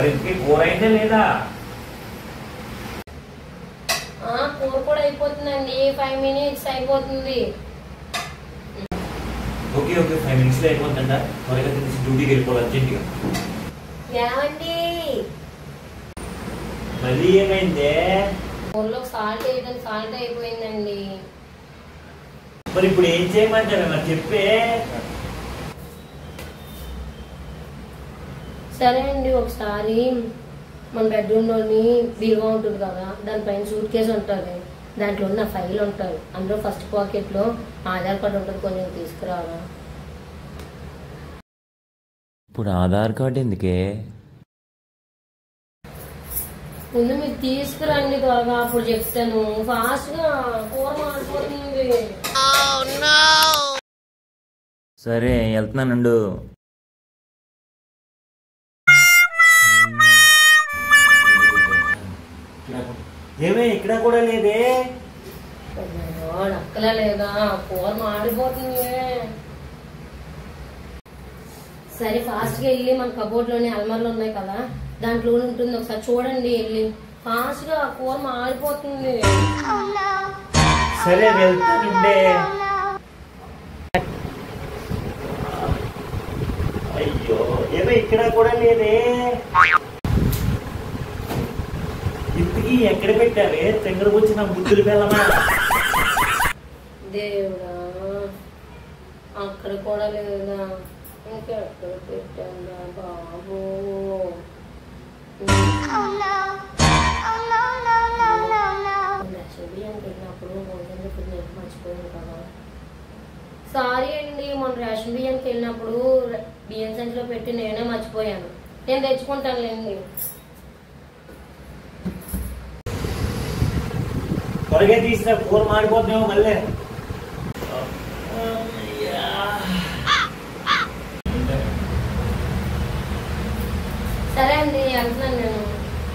ఇంటికి కూర అయితే లేదా? కూర కూడా అయిపోతుందండి, 5 minutes అయిపోతుంది. ఓకే ఓకే 5 minutes లో అయిపోతుందంట. త్వరగా తినేసి డ్యూటీకి వెళ్ళిపోవాలి అర్జెంట్గా. ఏమండి మళ్ళీ ఏమైందే? కూరలో సాల్ట్ వేయడానికి సాల్ట్ అయిపోయిందండి. మరి ఇప్పుడు ఏం చేయమంటారు నాకు చెప్పే. సరే అండి, ఒకసారి మన బెడ్రూమ్లోని బీరువా ఉంటుంది కదా, దానిపైన సూట్ కేసు ఉంటుంది, దాంట్లో ఉన్న ఫైల్ ఉంటుంది, అందులో ఫస్ట్ పాకెట్లో ఆధార్ కార్డు ఉంటుంది, కొంచెం తీసుకురావా. ఇప్పుడు ఆధార్ కార్డు ఎందుకే? ముందు మీరు తీసుకురండి త్వరగా, అప్పుడు చెప్తాను. ఫాస్ట్గా కూర మాడిపోతుంది. సరే వెళ్తున్నానండు. ఏమే ఇక్కడ కూడా లేదే? అక్కలా లేదా, కూర మాడిపోతుంది. సరే ఫాస్ట్ గా వెళ్ళి మన కబోర్డ్ లోని అల్మార్లు ఉన్నాయి కదా, దాంట్లో ఉంటుంది, ఒకసారి చూడండి వెళ్ళి. ఫాస్ట్ గా కూర మాడిపోతుంది. సరే వెళ్తానుండే. అయ్యో ఏమో ఇక్కడ కూడా లేదే. ఇంటికి ఎక్కడ పెట్టావే? తెంగర వచ్చిన బుద్ధులు వెళ్ళమా? దేవుడా, అక్కడ కూడా లేదా, ఇంకెక్కడ పెట్టాను బాబు. బియ్యానికి వెళ్ళినప్పుడు మర్చిపోయాను కదా. సారీ అండి, మొన్న రేషన్ బియ్యానికి వెళ్ళినప్పుడు బియ్యం సంచిలో పెట్టి నేనే మర్చిపోయాను. నేను తెచ్చుకుంటానులేండి. త్వరగా తీసిన కూర మాడిపోతున్నావు మళ్ళీ. సరే అండి వెళ్తున్నాను నేను.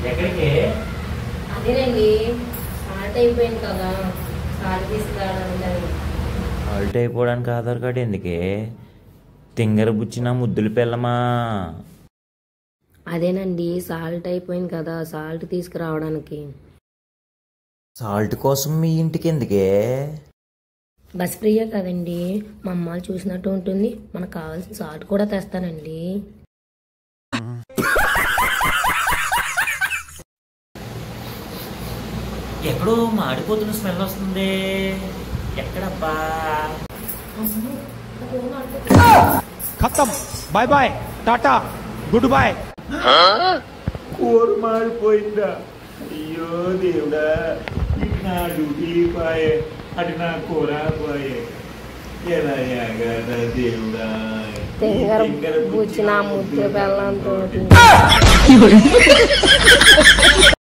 ఎక్కడికి? అదేనండి, సాల్ట్ అయిపోయింది కదా, సాల్ట్ తీసుకురావడానికి. సాల్ట్ అయిపోవడానికి ఆధార్ కార్డు ఎందుకే? తింగర బుచ్చిన ముద్దులు పిల్లమా? అదేనండి, సాల్ట్ అయిపోయింది కదా, సాల్ట్ తీసుకురావడానికి. సాల్ట్ కోసం మీ ఇంటికి ఎందుకే? బస్ ఫ్రీయే కదండి, మా అమ్మ చూసినట్టు ఉంటుంది, మనకు కావాల్సిన సాల్ట్ కూడా తెస్తానండి. ఎక్కడో మాడిపోతున్న స్మెల్ వస్తుంది. ఎక్కడబ్బా? खत्म, bye bye, tata, good bye. కూర మాడిపోయిందా? అయ్యో దేవుడా, ఇటు నా డ్యూటీ పోయే, అటు నా కూర పోయే. ఎలా కదా దేవుడా, బుచ్చిన ముద్దు బెల్లంతో